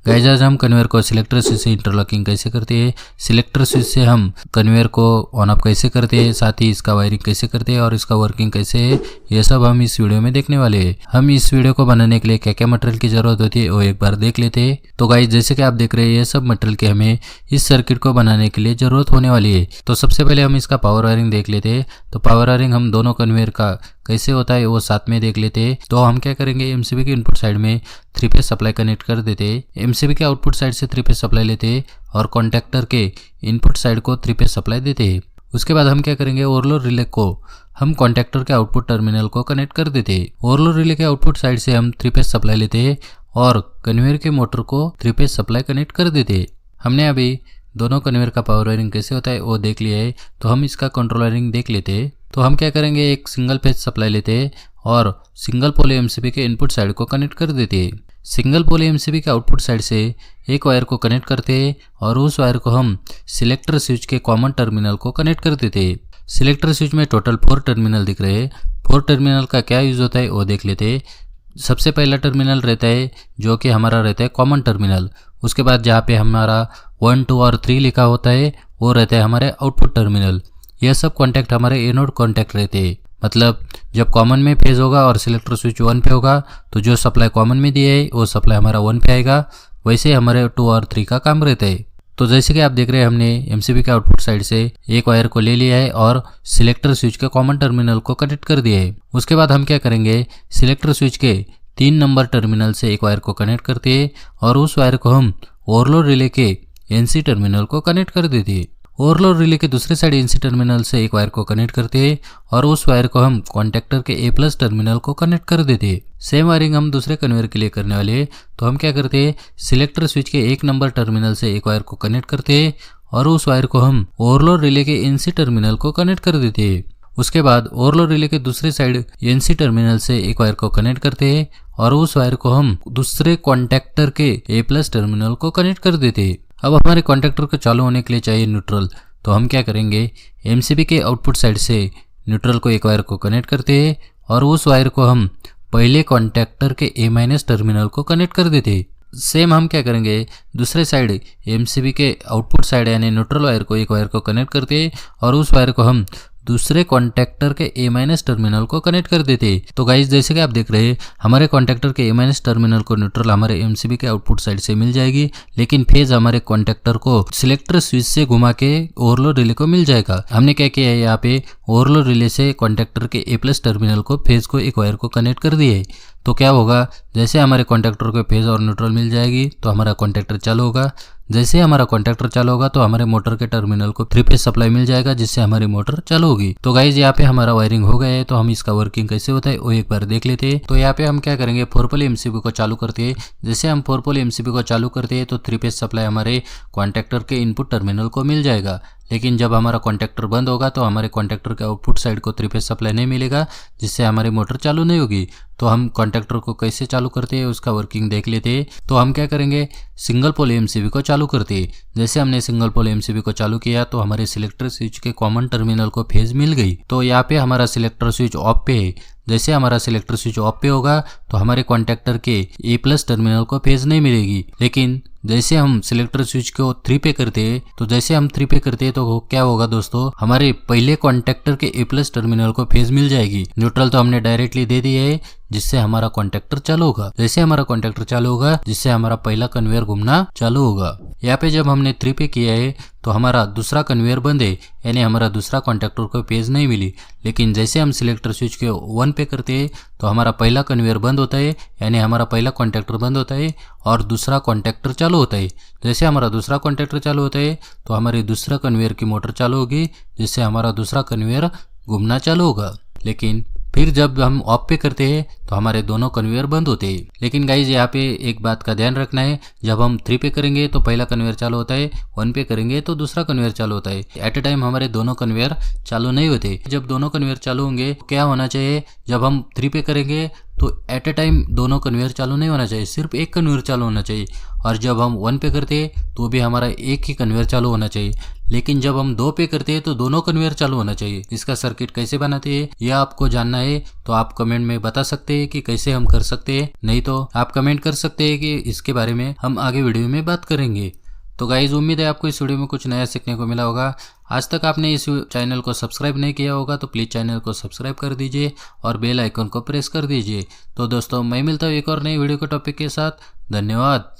Guys आज हम conveyor को सिलेक्टर स्विच से इंटरलॉकिंग कैसे करते हैं, सिलेक्टर स्विच से हम कन्वेयर को ऑन ऑफ कैसे करते हैं, साथ ही इसका वायरिंग कैसे करते हैं और इसका वर्किंग कैसे है, ये सब हम इस वीडियो में देखने वाले हैं। हम इस वीडियो को बनाने के लिए क्या क्या मटेरियल की जरूरत होती है वो एक बार देख लेते हैं। तो गाइस जैसे कि आप देख रहे हैं ये सब मटेरियल की हमें इस सर्किट को बनाने के लिए जरूरत होने वाली है। तो सबसे पहले हम इसका पावर वायरिंग देख लेते हैं। तो पावर वायरिंग हम दोनों कन्वेयर का कैसे होता है वो साथ में देख लेते हैं। तो हम क्या करेंगे, एमसीबी के इनपुट साइड में 3 फेज सप्लाई कनेक्ट कर देते हैं, एमसीबी के आउटपुट साइड से 3 फेज सप्लाई लेते हैं और कॉन्टैक्टर के इनपुट साइड को 3 फेज सप्लाई देते हैं। उसके बाद हम क्या करेंगे, ओवरलोड रिले को हम कॉन्टैक्टर के आउटपुट टर्मिनल को कनेक्ट कर देते हैं। ओवरलोड रिले के आउटपुट साइड से हम 3 फेज सप्लाई लेते हैं और कन्वेयर के मोटर को 3 फेज सप्लाई कनेक्ट कर देते हैं। हमने अभी दोनों कन्वेयर का पावर वायरिंग कैसे होता है वो देख लिया है, तो हम इसका कंट्रोल वायरिंग देख लेते हैं। तो हम क्या करेंगे, एक सिंगल फेज सप्लाई लेते हैं और सिंगल पोल एमसीबी के इनपुट साइड को कनेक्ट कर देते हैं। सिंगल पोल एमसीबी के आउटपुट साइड से एक वायर को कनेक्ट करते हैं और उस वायर को हम सिलेक्टर स्विच के कॉमन टर्मिनल को कनेक्ट कर देते हैं। सिलेक्टर स्विच में टोटल 4 टर्मिनल दिख रहे हैं। 4 टर्मिनल का क्या यूज होता है वो देख लेते हैं। सबसे पहला टर्मिनल रहता है जो कि हमारा रहता है कॉमन टर्मिनल। उसके बाद जहाँ पे हमारा 1, 2 और 3 लिखा होता है वो रहता है हमारे आउटपुट टर्मिनल। यह सब कॉन्टैक्ट हमारे एनोड कॉन्टैक्ट रहते हैं। मतलब जब कॉमन में फेज होगा और सिलेक्टर स्विच 1 पे होगा तो जो सप्लाई कॉमन में दिया है वो सप्लाई हमारा 1 पे आएगा। वैसे हमारे 2 और 3 का काम रहता है। तो जैसे कि आप देख रहे हैं हमने एमसीबी के आउटपुट साइड से एक वायर को ले लिया है और सिलेक्टर स्विच के कॉमन टर्मिनल को कनेक्ट कर दिया है। उसके बाद हम क्या करेंगे, सिलेक्टर स्विच के 3 नंबर टर्मिनल से एक वायर को कनेक्ट करते हैं और उस वायर को हम ओवरलोड रिले के एनसी टर्मिनल को कनेक्ट कर देते हैं। ओवरलोड रिले के दूसरे साइड एनसी टर्मिनल से एक वायर को कनेक्ट करते हैं और उस वायर को हम कॉन्टैक्टर के ए प्लस टर्मिनल को कनेक्ट कर देते हैं। सेम वायरिंग हम दूसरे कन्वेयर के लिए करने वाले हैं। तो हम क्या करते हैं, सिलेक्टर स्विच के 1 नंबर टर्मिनल से एक वायर को कनेक्ट करते हैं और उस वायर को हम ओवरलोड रिले के एनसी टर्मिनल को कनेक्ट कर देते हैं। उसके बाद ओवरलोड रिले के दूसरे साइड एनसी टर्मिनल से एक वायर को कनेक्ट करते हैं और उस वायर को हम दूसरे कॉन्टैक्टर के ए प्लस टर्मिनल को कनेक्ट कर देते हैं। अब हमारे कॉन्टैक्टर को चालू होने के लिए चाहिए न्यूट्रल। तो हम क्या करेंगे, एमसीबी के आउटपुट साइड से न्यूट्रल को एक वायर को कनेक्ट करते हैं और उस वायर को हम पहले कॉन्टैक्टर के ए माइनस टर्मिनल को कनेक्ट कर देते हैं। सेम हम क्या करेंगे, दूसरे साइड एमसीबी के आउटपुट साइड यानी न्यूट्रल वायर को एक वायर को कनेक्ट करते हैं और उस वायर को हम दूसरे कॉन्टैक्टर के ए माइनस टर्मिनल को कनेक्ट कर देते हैं। तो गाइस जैसे कि आप देख रहे हैं हमारे कॉन्टैक्टर के ए माइनस टर्मिनल को न्यूट्रल हमारे एमसीबी के आउटपुट साइड से मिल जाएगी, लेकिन फेज हमारे कॉन्टैक्टर को सिलेक्टर स्विच से घुमा के ओवरलोड रिले को मिल जाएगा। हमने क्या किया है, यहाँ पे ओवरलोड रिले से कॉन्टैक्टर के ए प्लस टर्मिनल को फेज को एक वायर को कनेक्ट कर दिए। तो क्या होगा, जैसे हमारे कॉन्टैक्टर को फेज और न्यूट्रल मिल जाएगी तो हमारा कॉन्टैक्टर चालू होगा। जैसे हमारा कॉन्टैक्टर चालू होगा तो हमारे मोटर के टर्मिनल को 3 फेज सप्लाई मिल जाएगा जिससे हमारी मोटर चालू होगी। तो गाइज यहाँ पे हमारा वायरिंग हो गया है। तो हम इसका वर्किंग कैसे होता है वो एक बार देख लेते हैं। तो यहाँ पे हम क्या करेंगे, 4 पोल एमसीबी को चालू करते हैं। जैसे हम 4 पोल एमसीबी को चालू करते हैं तो 3 फेज सप्लाई हमारे कॉन्टैक्टर के इनपुट टर्मिनल को मिल जाएगा। लेकिन जब हमारा कॉन्टैक्टर बंद होगा तो हमारे कॉन्टैक्टर के आउटपुट साइड को 3 फेज सप्लाई नहीं मिलेगा जिससे हमारी मोटर चालू नहीं होगी। तो हम कॉन्टैक्टर को कैसे चालू करते हैं उसका वर्किंग देख लेते हैं। तो हम क्या करेंगे, सिंगल पोल एमसीबी को चालू करते हैं। जैसे हमने सिंगल पोल एमसीबी को चालू किया तो हमारे सिलेक्टर स्विच के कॉमन टर्मिनल को फेज मिल गई। तो यहाँ पे हमारा सिलेक्टर स्विच ऑफ पे है। जैसे हमारा सिलेक्टर स्विच ऑफ पे होगा तो हमारे कॉन्टैक्टर के ए प्लस टर्मिनल को फेज नहीं मिलेगी। लेकिन जैसे हम सिलेक्टर स्विच को 3 पे करते हैं तो जैसे हम 3 पे करते हैं तो क्या होगा दोस्तों, हमारे पहले कॉन्टैक्टर के ए प्लस टर्मिनल को फेज मिल जाएगी। न्यूट्रल तो हमने डायरेक्टली दे दिया है जिससे हमारा कॉन्टैक्टर चालू होगा। जैसे हमारा कॉन्टैक्टर चालू होगा जिससे हमारा पहला कन्वेयर घूमना चालू होगा। यहाँ पे जब हमने 3 पे किया है तो हमारा दूसरा कन्वेयर बंद है, यानी हमारा दूसरा कॉन्टैक्टर को फेज नहीं मिली। लेकिन जैसे हम सिलेक्टर स्विच के 1 पे करते हैं तो हमारा पहला कन्वेयर बंद होता है, यानी हमारा पहला कॉन्टैक्टर बंद होता है और दूसरा कॉन्टैक्टर चालू होता है। जैसे हमारा दूसरा कॉन्टैक्टर चालू होता है तो हमारी दूसरा कन्वेयर की मोटर चालू होगी जिससे हमारा दूसरा कन्वेयर घूमना चालू होगा। लेकिन फिर जब हम ऑफ पे करते हैं तो हमारे दोनों कन्वेयर बंद होते हैं। लेकिन गाइज यहाँ पे एक बात का ध्यान रखना है, जब हम 3 पे करेंगे तो पहला कन्वेयर चालू होता है, 1 पे करेंगे तो दूसरा कन्वेयर चालू होता है। एट ए टाइम हमारे दोनों कन्वेयर चालू नहीं होते। जब दोनों कन्वेयर चालू होंगे क्या होना चाहिए, जब हम 3 पे करेंगे तो एट ए टाइम दोनों कन्वेयर चालू नहीं होना चाहिए, सिर्फ एक कन्वेयर चालू होना चाहिए। और जब हम 1 पे करते हैं तो भी हमारा एक ही कन्वेयर चालू होना चाहिए। लेकिन जब हम 2 पे करते हैं तो दोनों कन्वेयर चालू होना चाहिए। इसका सर्किट कैसे बनाते हैं यह आपको जानना है तो आप कमेंट में बता सकते हैं। हैं कि कैसे हम कर सकते हैं, नहीं तो आप कमेंट कर सकते हैं कि इसके बारे में हम आगे वीडियो में बात करेंगे। तो गाइज उम्मीद है आपको इस वीडियो में कुछ नया सीखने को मिला होगा। आज तक आपने इस चैनल को सब्सक्राइब नहीं किया होगा तो प्लीज़ चैनल को सब्सक्राइब कर दीजिए और बेल आइकन को प्रेस कर दीजिए। तो दोस्तों मैं मिलता हूँ एक और नई वीडियो के टॉपिक के साथ। धन्यवाद।